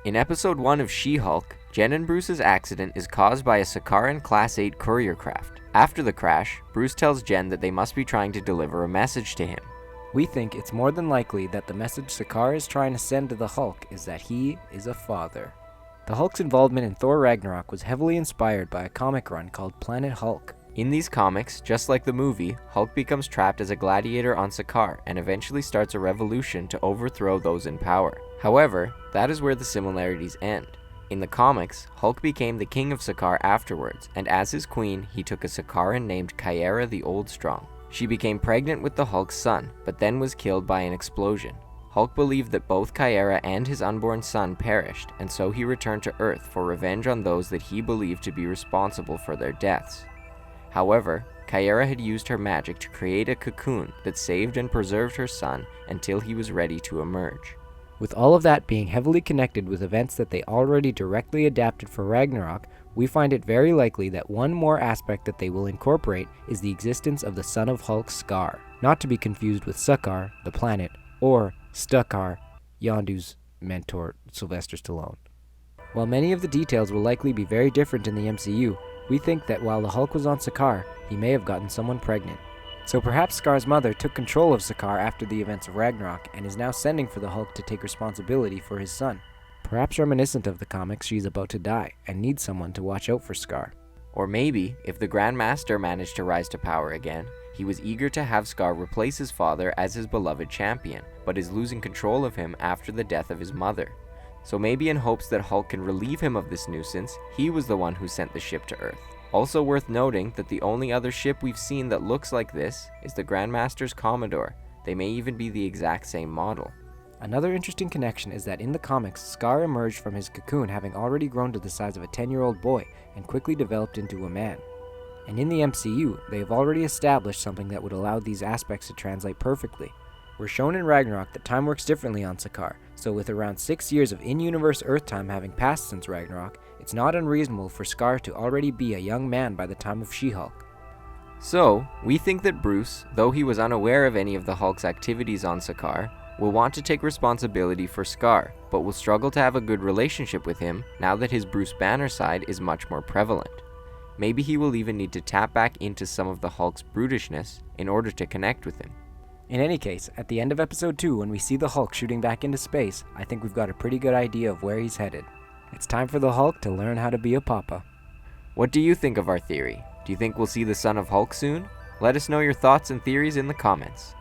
In episode 1 of She-Hulk, Jen and Bruce's accident is caused by a Sakaaran Class 8 courier craft. After the crash, Bruce tells Jen that they must be trying to deliver a message to him. We think it's more than likely that the message Sakaar is trying to send to the Hulk is that he is a father. The Hulk's involvement in Thor Ragnarok was heavily inspired by a comic run called Planet Hulk. In these comics, just like the movie, Hulk becomes trapped as a gladiator on Sakaar and eventually starts a revolution to overthrow those in power. However, that is where the similarities end. In the comics, Hulk became the king of Sakaar afterwards, and as his queen, he took a Sakaaran named Kyera the Old Strong. She became pregnant with the Hulk's son, but then was killed by an explosion. Hulk believed that both Kyera and his unborn son perished, and so he returned to Earth for revenge on those that he believed to be responsible for their deaths. However, Kyera had used her magic to create a cocoon that saved and preserved her son until he was ready to emerge. With all of that being heavily connected with events that they already directly adapted for Ragnarok, we find it very likely that one more aspect that they will incorporate is the existence of the son of Hulk, Skaar, not to be confused with Sakaar, the planet, or Sakaar, Yondu's mentor, Sylvester Stallone. While many of the details will likely be very different in the MCU, we think that while the Hulk was on Sakaar, he may have gotten someone pregnant. So perhaps Skaar's mother took control of Sakaar after the events of Ragnarok and is now sending for the Hulk to take responsibility for his son. Perhaps reminiscent of the comics, she's about to die and needs someone to watch out for Skaar. Or maybe, if the Grand Master managed to rise to power again, he was eager to have Skaar replace his father as his beloved champion, but is losing control of him after the death of his mother. So maybe in hopes that Hulk can relieve him of this nuisance, he was the one who sent the ship to Earth. Also worth noting that the only other ship we've seen that looks like this is the Grandmaster's Commodore. They may even be the exact same model. Another interesting connection is that in the comics, Skaar emerged from his cocoon having already grown to the size of a 10-year-old boy and quickly developed into a man. And in the MCU, they have already established something that would allow these aspects to translate perfectly. We're shown in Ragnarok that time works differently on Sakaar, so with around 6 years of in-universe Earth time having passed since Ragnarok, it's not unreasonable for Skaar to already be a young man by the time of She-Hulk. So, we think that Bruce, though he was unaware of any of the Hulk's activities on Sakaar, will want to take responsibility for Skaar, but will struggle to have a good relationship with him now that his Bruce Banner side is much more prevalent. Maybe he will even need to tap back into some of the Hulk's brutishness in order to connect with him. In any case, at the end of episode 2 when we see the Hulk shooting back into space, I think we've got a pretty good idea of where he's headed. It's time for the Hulk to learn how to be a papa. What do you think of our theory? Do you think we'll see the son of Hulk soon? Let us know your thoughts and theories in the comments.